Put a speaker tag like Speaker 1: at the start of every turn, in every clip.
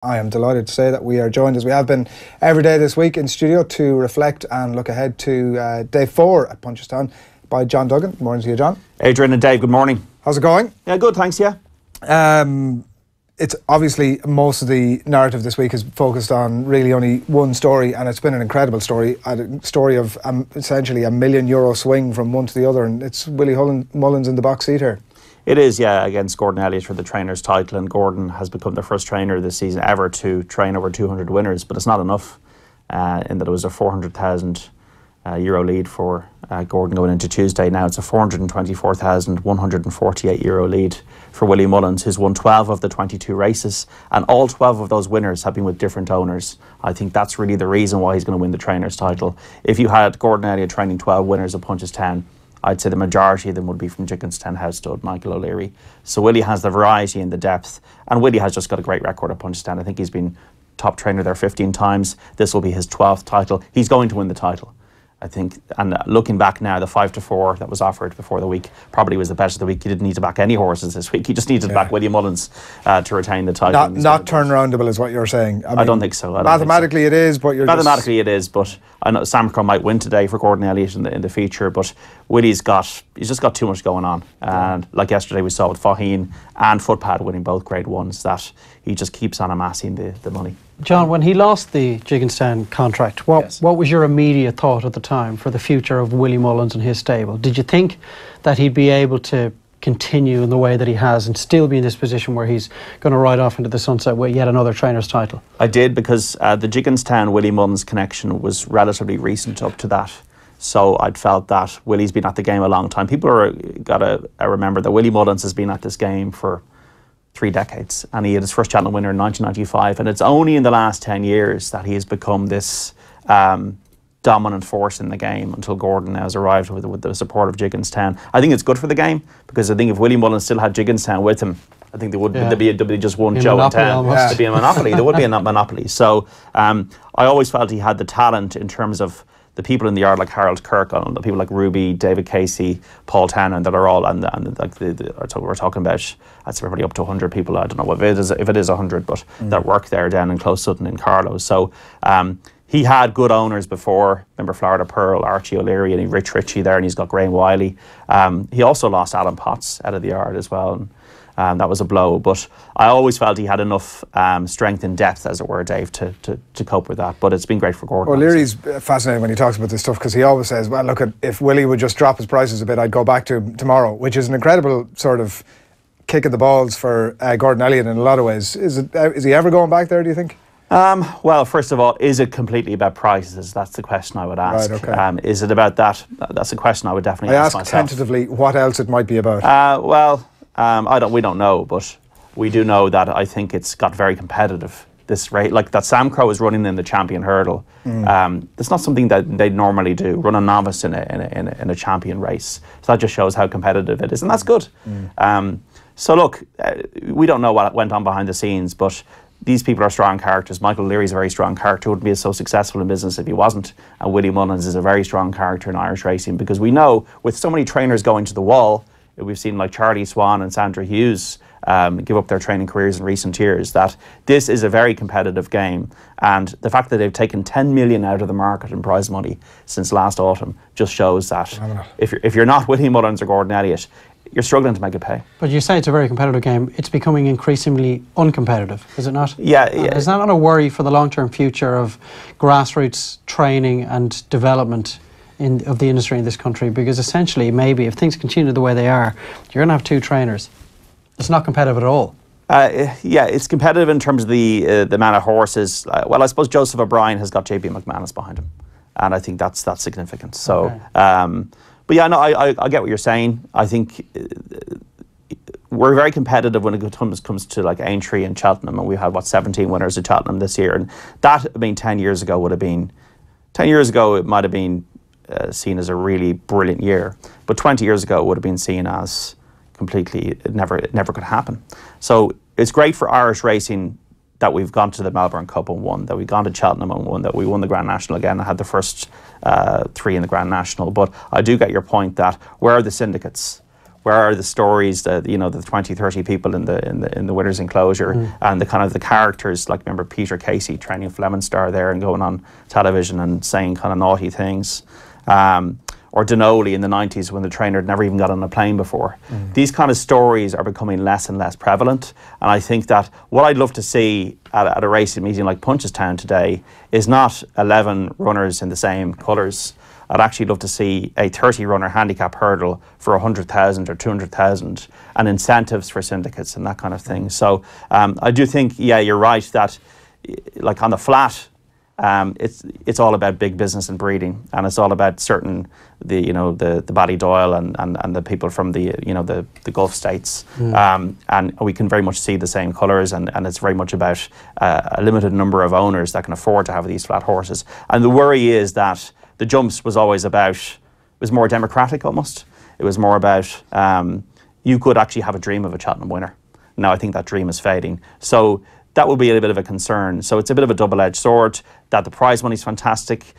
Speaker 1: I am delighted to say that we are joined, as we have been every day this week, in studio to reflect and look ahead to day 4 at Punchestown by John Duggan. Good morning to you, John.
Speaker 2: Adrian and Dave, good morning.
Speaker 1: How's it going?
Speaker 2: Yeah, good, thanks, yeah.
Speaker 1: It's obviously most of the narrative this week is focused on really only one story, and it's been an incredible story. A story of essentially a €1 million swing from one to the other, and it's Willie Mullins in the box seat here.
Speaker 2: It is, yeah, against Gordon Elliott for the trainer's title, and Gordon has become the first trainer this season ever to train over 200 winners, but it's not enough in that it was a €400,000 lead for Gordon going into Tuesday. Now it's a €424,148 lead for Willie Mullins, who's won 12 of the 22 races, and all 12 of those winners have been with different owners. I think that's really the reason why he's going to win the trainer's title. If you had Gordon Elliott training 12 winners at Punchestown, I'd say the majority of them would be from Duggan's house stud, Michael O'Leary. So Willie has the variety and the depth, and Willie has just got a great record at Punchestown. I think he's been top trainer there 15 times. This will be his 12th title. He's going to win the title, I think. And looking back now, the 5-4 that was offered before the week probably was the best of the week. You didn't need to back any horses this week. You just needed to back Willie Mullins to retain the title.
Speaker 1: Not turnaroundable is what you're saying.
Speaker 2: I don't think so.
Speaker 1: Mathematically it is, but
Speaker 2: mathematically it is, but I know Samcro might win today for Gordon Elliott in the feature, but Willie's just got too much going on. And like yesterday we saw with Faheen and Footpad winning both grade ones, that he just keeps on amassing the money.
Speaker 3: John, when he lost the Duggan contract, what was your immediate thought at the time for the future of Willie Mullins and his stable? Did you think that he'd be able to continue in the way that he has and still be in this position where he's going to ride off into the sunset with yet another trainer's title?
Speaker 2: I did, because the Dugganstown Willie Mullins connection was relatively recent up to that. So I'd felt that Willie's been at the game a long time. People are got to remember that Willie Mullins has been at this game for 3 decades, and he had his first Cheltenham winner in 1995, and it's only in the last 10 years that he has become this dominant force in the game, until Gordon now has arrived with the support of Dugganstown. I think it's good for the game, because I think if Willie Mullins still had Dugganstown with him, I think there'd be just one Joe in town. There'd be a monopoly. There would be a monopoly. So I always felt he had the talent in terms of the people in the yard, like Harold Kirk, and the people like Ruby, David Casey, Paul Tannen, that are all, and like we're talking about, that's everybody up to 100 people. I don't know if it is 100, but that work there down in Close Sutton in Carlow. So he had good owners before. Remember Florida Pearl, Archie O'Leary, and Rich Ritchie there, and he's got Graham Wiley. He also lost Alan Potts out of the yard as well. And that was a blow, but I always felt he had enough strength and depth, as it were, Dave, to cope with that. But it's been great for Gordon.
Speaker 1: O'Leary's fascinating when he talks about this stuff, because he always says, well, look, if Willie would just drop his prices a bit, I'd go back to him tomorrow, which is an incredible sort of kick of the balls for Gordon Elliott in a lot of ways. Is he ever going back there, do you think?
Speaker 2: Well, first of all, is it completely about prices? That's the question I would ask.
Speaker 1: Right, okay.
Speaker 2: Is it about that? That's a question I would definitely ask myself.
Speaker 1: I ask tentatively what else it might be about.
Speaker 2: We don't know, but we do know that I think it's got very competitive. This rate, like that Samcro is running in the champion hurdle. It's not something that they normally do, run a novice in a champion race. So that just shows how competitive it is, and that's good. So look, we don't know what went on behind the scenes, but these people are strong characters. Michael O'Leary's a very strong character. Wouldn't be so successful in business if he wasn't. And Willie Mullins is a very strong character in Irish racing, because we know with so many trainers going to the wall, we've seen like Charlie Swan and Sandra Hughes give up their training careers in recent years, that this is a very competitive game. And the fact that they've taken 10 million out of the market in prize money since last autumn just shows that if you're not Willie Mullins or Gordon Elliott, you're struggling to make it pay.
Speaker 3: But you say it's a very competitive game. It's becoming increasingly uncompetitive, is it not?
Speaker 2: Yeah.
Speaker 3: Is that not a worry for the long-term future of grassroots training and development of the industry in this country? Because essentially, maybe if things continue the way they are, you're going to have 2 trainers. It's not competitive at all.
Speaker 2: Yeah, it's competitive in terms of the amount of horses. Well, I suppose Joseph O'Brien has got JP McManus behind him, and I think that's significant. So, okay. But yeah, no, I get what you're saying. I think we're very competitive when it comes to like Aintree and Cheltenham, and we had 17 winners at Cheltenham this year, and that, I mean, 10 years ago would have been. 10 years ago, it might have been seen as a really brilliant year, but 20 years ago it would have been seen as completely, it never could happen. So it's great for Irish racing that we've gone to the Melbourne Cup and won, that we've gone to Cheltenham and won, that we won the Grand National again and had the first 3 in the Grand National. But I do get your point that where are the syndicates? Where are the stories that, you know, the 20, 30 people in the winners' enclosure, and the kind of the characters, like remember Peter Casey training Flemenstar there and going on television and saying kind of naughty things. Or Denoli in the 90s when the trainer had never even got on a plane before. These kind of stories are becoming less and less prevalent, and I think that what I'd love to see at a racing meeting like Punchestown today is not 11 runners in the same colours. I'd actually love to see a 30-runner handicap hurdle for 100,000 or 200,000 and incentives for syndicates and that kind of thing. So I do think, yeah, you're right that like on the flat, it's all about big business and breeding, and it's all about the Ballydoyle and the people from the Gulf states, and we can very much see the same colours, and it's very much about a limited number of owners that can afford to have these flat horses. And the worry is that the jumps was always about, it was more democratic almost. It was more about you could actually have a dream of a Cheltenham winner. Now I think that dream is fading. So that will be a bit of a concern. So it's a bit of a double-edged sword, that the prize money is fantastic.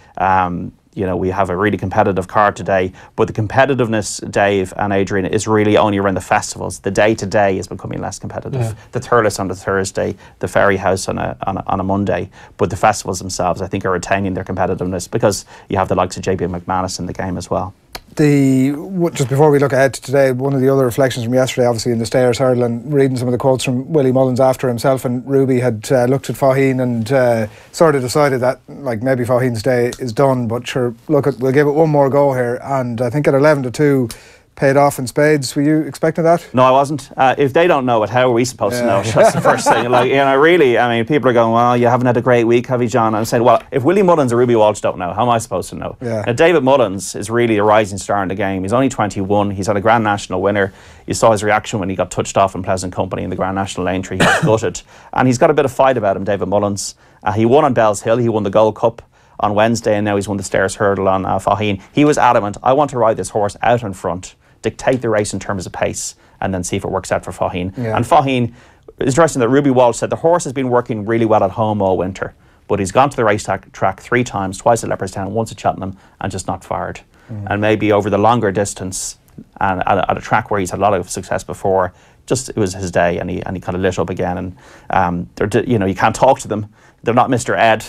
Speaker 2: You know, we have a really competitive card today, but the competitiveness, Dave and Adrian, is really only around the festivals. The day-to-day is becoming less competitive. Yeah. The Thurles on the Thursday, the Ferry House on a Monday, but the festivals themselves, I think, are retaining their competitiveness because you have the likes of JB McManus in the game as well.
Speaker 1: Just before we look ahead to today, one of the other reflections from yesterday, obviously in the Stayers hurdle, and reading some of the quotes from Willie Mullins after himself and Ruby had looked at Faugheen and sort of decided that like maybe Faugheen's day is done, but sure, we'll give it one more go here. And I think at 11-2 paid off in spades. Were you expecting that?
Speaker 2: No, I wasn't. If they don't know it, how are we supposed to know? That's the first thing. Like, you know, really, I mean, people are going, well, you haven't had a great week, have you, John? I'm saying, well, if Willie Mullins or Ruby Walsh don't know, how am I supposed to know?
Speaker 1: Yeah.
Speaker 2: Now, David Mullins is really a rising star in the game. He's only 21. He's had a Grand National winner. You saw his reaction when he got touched off in Pleasant Company in the Grand National entry. He was gutted. And he's got a bit of fight about him, David Mullins. He won on Bell's Hill. He won the Gold Cup on Wednesday, and now he's won the Stayers hurdle on Faugheen. He was adamant, I want to ride this horse out in front, dictate the race in terms of pace, and then see if it works out for Faugheen.
Speaker 1: Yeah.
Speaker 2: And Faugheen, it's interesting that Ruby Walsh said the horse has been working really well at home all winter, but he's gone to the race track 3 times, twice at Leopardstown, once at Cheltenham, and just not fired. And maybe over the longer distance, and at a track where he's had a lot of success before, just it was his day, and he kind of lit up again. And you can't talk to them. They're not Mr. Ed.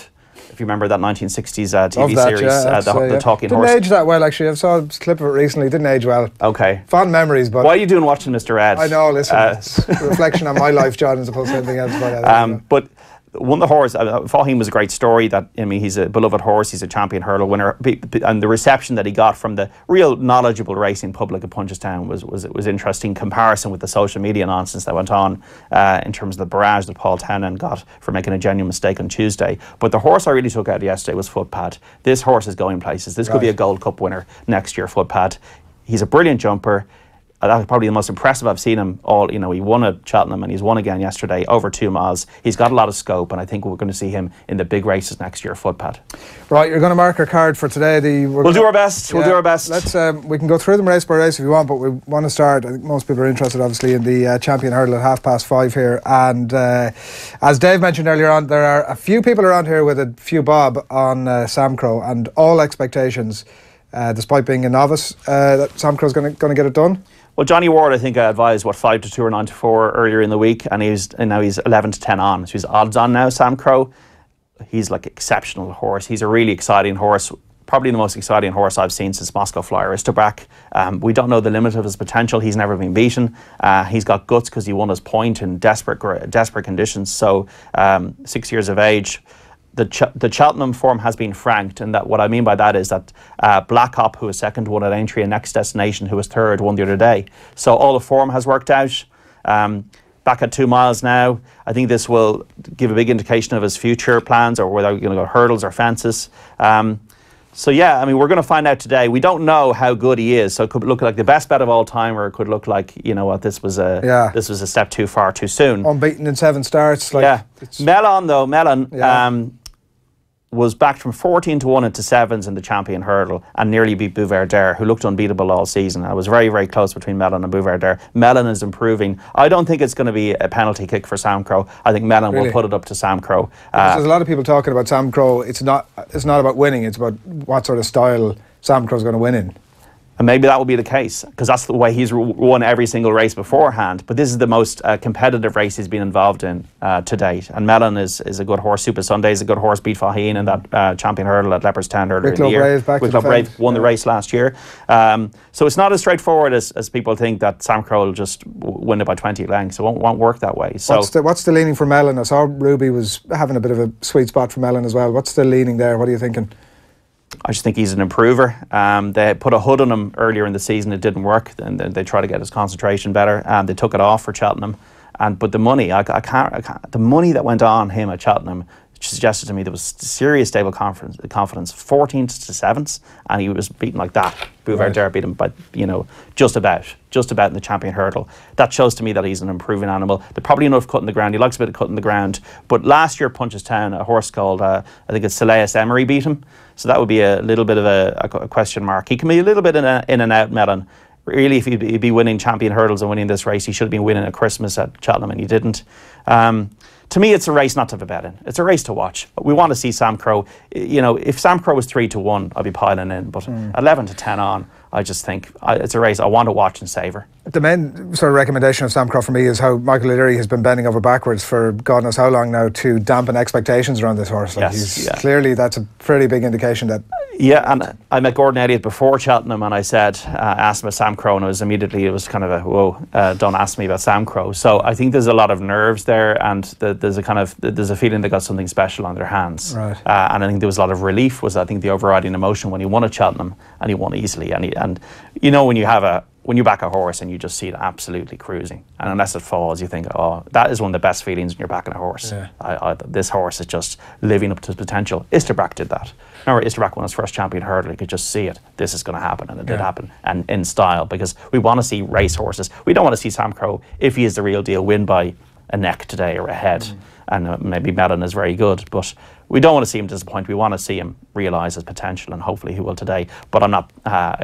Speaker 2: If you remember that 1960s TV series, the Talking Horse.
Speaker 1: Didn't age that well, actually. I saw a clip of it recently. Didn't age well.
Speaker 2: Okay.
Speaker 1: Fond memories, but...
Speaker 2: What are you doing watching Mr. Ed?
Speaker 1: I know, listen, it's a reflection on my life, John, as opposed to anything else.
Speaker 2: But won the horse. Faugheen was a great story. He's a beloved horse. He's a champion hurdle winner, and the reception that he got from the real knowledgeable racing public of Punchestown was interesting. In comparison with the social media nonsense that went on in terms of the barrage that Paul Townend got for making a genuine mistake on Tuesday. But the horse I really took out yesterday was Footpad. This horse is going places. This could be a Gold Cup winner next year. Footpad. He's a brilliant jumper. That's probably the most impressive I've seen him all. You know, he won at Cheltenham and he's won again yesterday, over 2 miles. He's got a lot of scope, and I think we're going to see him in the big races next year, Footpad.
Speaker 1: Right, you're going to mark our card for today.
Speaker 2: We'll do our best. We'll do our best.
Speaker 1: Let's. We can go through them race by race if you want, but we want to start. I think most people are interested, obviously, in the champion hurdle at 5:30 here. And as Dave mentioned earlier on, there are a few people around here with a few bob on Samcro, and all expectations, despite being a novice, that Samcro's going to get it done.
Speaker 2: Well, Johnny Ward, I think, advised 5-2 or 9-4 earlier in the week, and now he's 11-10 on. So he's odds on now. Samcro, he's like exceptional horse. He's a really exciting horse. Probably the most exciting horse I've seen since Moscow Fly Aristocrat. We don't know the limit of his potential. He's never been beaten. He's got guts because he won his point in desperate conditions. So 6 years of age. The Cheltenham form has been franked, and that what I mean by that is that Black Hop, who was second, won at Aintree, and Next Destination, who was third, won the other day. So all the form has worked out. Back at 2 miles now, I think this will give a big indication of his future plans, or whether we're going to go hurdles or fences. So yeah, I mean, we're going to find out today. We don't know how good he is, so it could look like the best bet of all time, or it could look like, you know what, this was a step too far too soon.
Speaker 1: Unbeaten in 7 starts.
Speaker 2: Melon was backed from 14-1 into 7s in the champion hurdle and nearly beat Bouverdere, who looked unbeatable all season. It was very, very close between Melon and Bouverdere. Melon is improving. I don't think it's going to be a penalty kick for Samcro. I think Melon will put it up to Samcro.
Speaker 1: There's a lot of people talking about Samcro. It's not about winning. It's about what sort of style Samcro's going to win in.
Speaker 2: And maybe that will be the case, because that's the way he's won every single race beforehand. But this is the most competitive race he's been involved in to date. And Mellon is a good horse. Super Sunday is a good horse. Beat Faheen in that champion hurdle at Leopardstown earlier in the year. Wicklow Brave won the race last year. So it's not as straightforward as people think, that Samcro will just win it by 20 lengths. It won't work that way. So
Speaker 1: what's the leaning for Mellon? I saw Ruby was having a bit of a sweet spot for Mellon as well. What's the leaning there? What are you thinking?
Speaker 2: I just think he's an improver. They put a hood on him earlier in the season. It didn't work. And they tried to get his concentration better. They took it off for Cheltenham. But the money, I can't. The money that went on him at Cheltenham suggested to me there was serious stable confidence. 14th to 7th, and he was beaten like that. Bouvard Dare beat him by just about in the champion hurdle. That shows to me that he's an improving animal. They're probably enough cut in the ground. He likes a bit of cut in the ground. But last year, Punchestown, a horse called I think it's Soleus Emery beat him. So that would be a little bit of a question mark. He can be a little bit in and out, Mellon. Really, if he'd be winning champion hurdles and winning this race, he should have been winning at Christmas at Cheltenham, and he didn't. To me, it's a race not to have a bet in. It's a race to watch. We want to see Samcro. If Samcro was 3-1, I'd be piling in. But 11 to 10 on, I just think it's a race I want to watch and savour. The
Speaker 1: main sort of recommendation of Samcro for me is how Michael O'Leary has been bending over backwards for God knows how long now to dampen expectations around this horse. Clearly, that's a pretty big indication that.
Speaker 2: Yeah, and I met Gordon Elliott before Cheltenham, and I said, asked him about Samcro, and it was kind of a, whoa, don't ask me about Samcro. So I think there's a lot of nerves there, and there's a feeling they got something special on their hands.
Speaker 1: Right.
Speaker 2: And I think there was a lot of relief, I think the overriding emotion when he won at Cheltenham, and he won easily. And when you back a horse and you just see it absolutely cruising, and unless it falls, you think, oh, that is one of the best feelings when you're backing a horse. Yeah. This horse is just living up to its potential. Isterbrak did that. Remember, Isterbrak won his first champion hurdle. You could just see it. This is going to happen, and it did happen, and in style, because we want to see race horses. We don't want to see Samcro, if he is the real deal, win by a neck today or a head. And maybe Mellon is very good, but we don't want to see him disappoint. We want to see him realise his potential, and hopefully he will today. But I'm not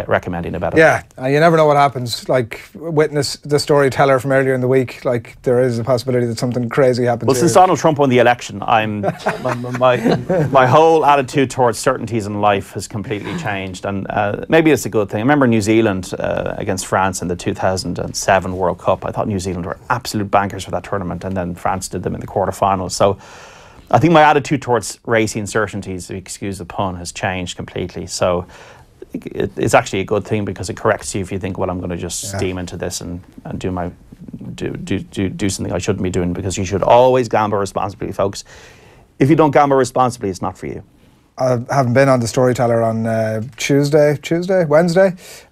Speaker 2: recommending a bet.
Speaker 1: Yeah, you never know what happens. Like, witness the storyteller from earlier in the week. Like, there is a possibility that something crazy happens.
Speaker 2: Well, since Donald Trump won the election, my whole attitude towards certainties in life has completely changed, and maybe it's a good thing. I remember New Zealand against France in the 2007 World Cup. I thought New Zealand were absolute bankers for that tournament, and then France did them in the quarterfinals. So I think my attitude towards racing certainties, excuse the pun, has changed completely. So it's actually a good thing, because it corrects you if you think, well, I'm going to just steam into this and do something I shouldn't be doing, because you should always gamble responsibly, folks. If you don't gamble responsibly, it's not for you.
Speaker 1: I haven't been on the storyteller on Wednesday.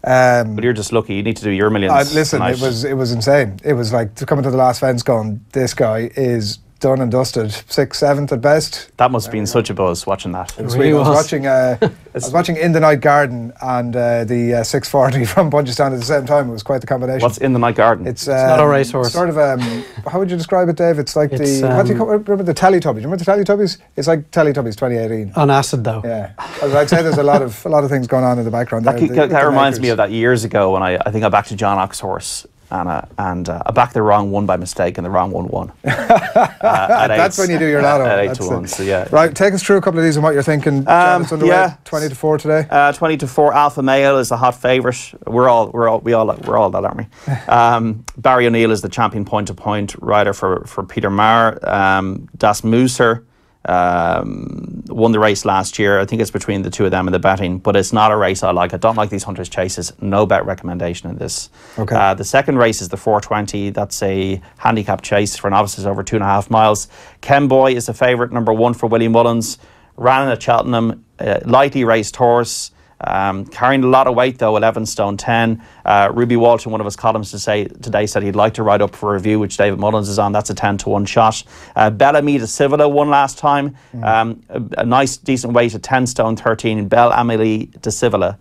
Speaker 2: But you're just lucky. You need to do your millions.
Speaker 1: Listen, tonight. It was insane. It was like coming to the last fence going, this guy is done and dusted. 6th, 7th at best.
Speaker 2: That must have been such a buzz watching that.
Speaker 1: It really was. I was watching In the Night Garden and the 640 from Punchestown at the same time. It was quite the combination.
Speaker 2: What's In the Night Garden?
Speaker 1: It's
Speaker 3: not a racehorse.
Speaker 1: Sort of how would you describe it, Dave? It's like what do you remember the Teletubbies? Remember the Teletubbies? It's like Teletubbies 2018.
Speaker 3: On acid, though.
Speaker 1: Yeah, I'd say there's a lot of things going on in the background.
Speaker 2: That reminds me of that years ago when I think I backed a John Ox horse. And I backed the wrong one by mistake, and the wrong one won.
Speaker 1: That's when you do your lotto.
Speaker 2: At 8-1. So yeah.
Speaker 1: Right, take us through a couple of these and what you're thinking. It's underway. 20 to 4 today.
Speaker 2: 20 to 4. Alpha Male is the hot favourite. We're all that, aren't we? Barry O'Neill is the champion point-to-point rider for Peter Maher. Das Mooser won the race last year. I think it's between the two of them in the betting, but it's not a race I like. I don't like these Hunters Chases. No bet recommendation in this.
Speaker 1: Okay.
Speaker 2: The second race is the 420. That's a handicap chase for novices over 2.5 miles. Kenboy is the favourite, number 1 for Willie Mullins. Ran at Cheltenham, lightly raced horse. Carrying a lot of weight though, 11 stone 10. Ruby Walsh in one of his columns today said he'd like to ride up for a review, which David Mullins is on. That's a 10 to 1 shot. Bellamy de Civila won last time. A nice decent weight at 10 stone 13. Belle Amélie de Civila.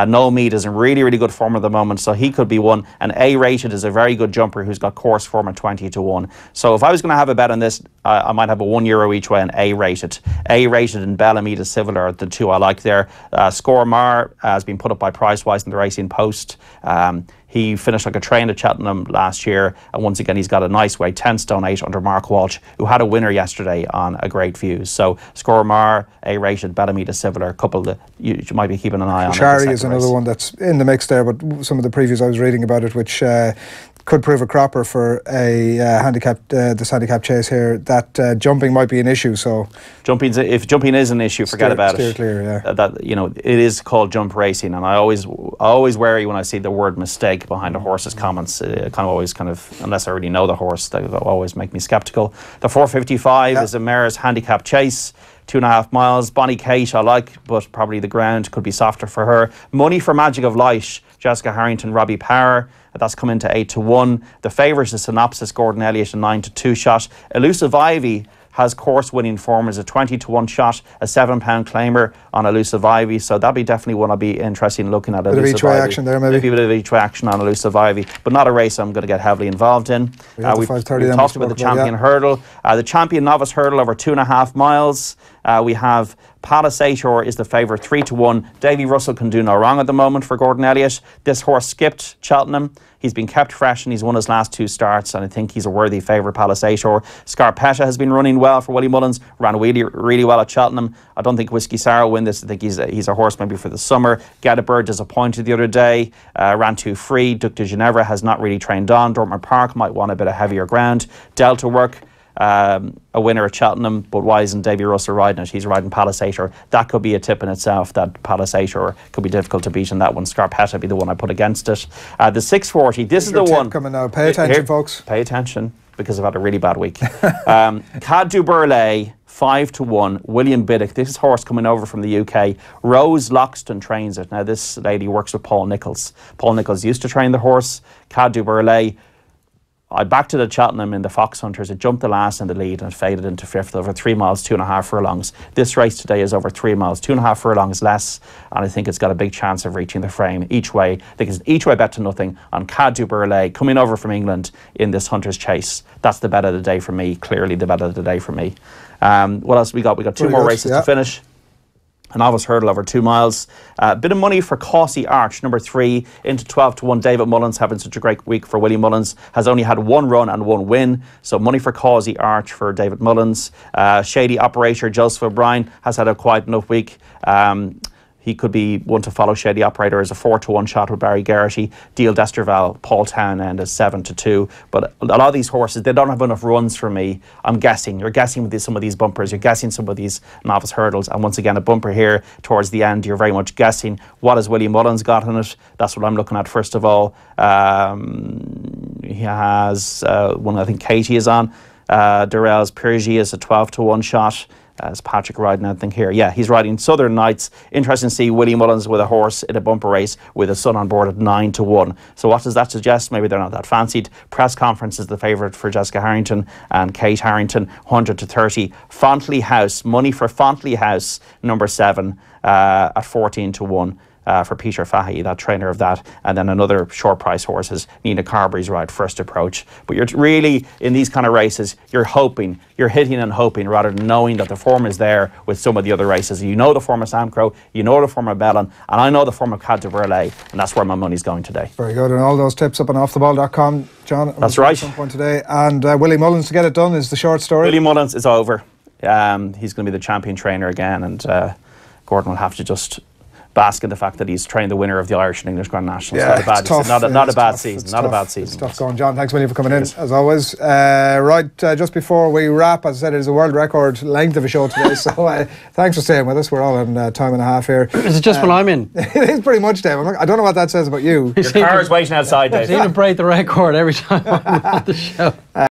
Speaker 2: Noel Meade is in really, really good form at the moment, so he could be one. And A-rated is a very good jumper who's got course form at 20 to 1. So if I was going to have a bet on this, I might have a €1 each way on A-rated. A-rated and Bellamy de Civila are the two I like there. Score Mar has been put up by Pricewise in the Racing Post. He finished like a train at Cheltenham last year, and once again he's got a nice weight, 10 stone 8 under Mark Walsh, who had a winner yesterday on a great view. So Scormar, A-rated, Bellamy, a similar couple that you might be keeping an eye on.
Speaker 1: Shari is another one that's in the mix there, but some of the previews I was reading about it, which could prove a cropper for a this handicap chase here, that jumping might be an issue. So
Speaker 2: if jumping is an issue, forget about
Speaker 1: steer
Speaker 2: it.
Speaker 1: Clear, yeah.
Speaker 2: That, you know, it is called jump racing, and I always worry when I see the word mistake behind a horse's comments. Unless I really know the horse, they always make me sceptical. The 455 is a mare's handicap chase. 2.5 miles. Bonnie Kate I like, but probably the ground could be softer for her. Money for Magic of Light, Jessica Harrington, Robbie Power. That's come into 8-1. The favourites is Synopsis, Gordon Elliott, a 9-2 shot. Elusive Ivy has course winning form as a 20-1 shot, a £7 claimer on Elusive Ivy. So that'd be definitely one I'd be interested in looking at.
Speaker 1: Bit of each way action there, maybe.
Speaker 2: A bit of each way action on Elusive Ivy, but not a race I'm going to get heavily involved in.
Speaker 1: We've
Speaker 2: talked about the champion hurdle. The champion novice hurdle over 2.5 miles. We have Palisator is the favourite, 3-1. Davy Russell can do no wrong at the moment for Gordon Elliott. This horse skipped Cheltenham. He's been kept fresh and he's won his last 2 starts, and I think he's a worthy favourite, Palisator. Scarpetta has been running well for Willie Mullins, ran really well at Cheltenham. I don't think Whiskey Sarah will win this. I think he's a horse maybe for the summer. Get a Bird disappointed the other day, ran too free. Duc de Ginevra has not really trained on. Dortmund Park might want a bit of heavier ground. Delta Work, a winner at Cheltenham, but why isn't Davy Russell riding it? He's riding Palisator. That could be a tip in itself, that Palisator could be difficult to beat in that one. Scarpetta would be the one I put against it. The 640, this is the one.
Speaker 1: Coming now. Pay attention, folks.
Speaker 2: Pay attention, because I've had a really bad week. Cad du Burlay, 5-1. William Biddick, this horse coming over from the UK. Rose Loxton trains it. Now this lady works with Paul Nicholls. Paul Nicholls used to train the horse. Cad du Burlay, I backed it at Cheltenham in the Fox Hunters. It jumped the last in the lead and it faded into 5th over 3 miles, 2.5 furlongs. This race today is over 3 miles, 2.5 furlongs less, and I think it's got a big chance of reaching the frame each way. I think it's each way bet to nothing on Cad du Burlay coming over from England in this Hunter's Chase. That's the bet of the day for me, clearly the bet of the day for me. What else we got? We got 2 more races to finish. A novice hurdle over 2 miles. Bit of money for Causey Arch, number 3, into 12-1. David Mullins, having such a great week for Willie Mullins, has only had 1 run and 1 win. So money for Causey Arch for David Mullins. Shady Operator Joseph O'Brien has had a quiet enough week. He could be one to follow. Shady Operator as a 4-1 shot with Barry Geraghty. Deal Desterval, Paul Townend as 7-2. But a lot of these horses, they don't have enough runs for me. I'm guessing. You're guessing with some of these bumpers. You're guessing some of these novice hurdles. And once again, a bumper here towards the end. You're very much guessing. What has Willie Mullins got in it? That's what I'm looking at first of all. He has one I think Katie is on. Durrell's Purgy is a 12-1 shot. Is Patrick riding anything here? Yeah, he's riding Southern Knights. Interesting to see Willie Mullins with a horse in a bumper race with a son on board at 9-1. So what does that suggest? Maybe they're not that fancied. Press Conference is the favourite for Jessica Harrington and Kate Harrington, 100-30. Fontley House, money for Fontley House, number 7 at 14-1. For Peter Fahey, that trainer of that, and then another short price horse is Nina Carberry's ride, First Approach. But you're really, in these kind of races, you're hoping, you're hitting and hoping rather than knowing that the form is there with some of the other races. You know the form of Samcro, you know the form of Bellon, and I know the form of Cad du Burlay, and that's where my money's going today.
Speaker 1: Very good, and all those tips up on offtheball.com, John.
Speaker 2: That's right.
Speaker 1: At some point today, and Willie Mullins to get it done is the short story.
Speaker 2: Willie Mullins is over. He's going to be the champion trainer again, and Gordon will have to just bask in the fact that he's trained the winner of the Irish and English Grand Nationals.
Speaker 1: Yeah,
Speaker 2: not a bad season. Not a bad season.
Speaker 1: It's tough going, John. Thanks, Willie, for coming in, as always. Just before we wrap, as I said, it is a world record length of a show today, so thanks for staying with us. We're all in time and a half here.
Speaker 3: Is it just when I'm in?
Speaker 1: It is pretty much, Dave. I don't know what that says about you.
Speaker 2: Your car is waiting outside, Dave.
Speaker 3: I seem to break the record every time I'm on the show.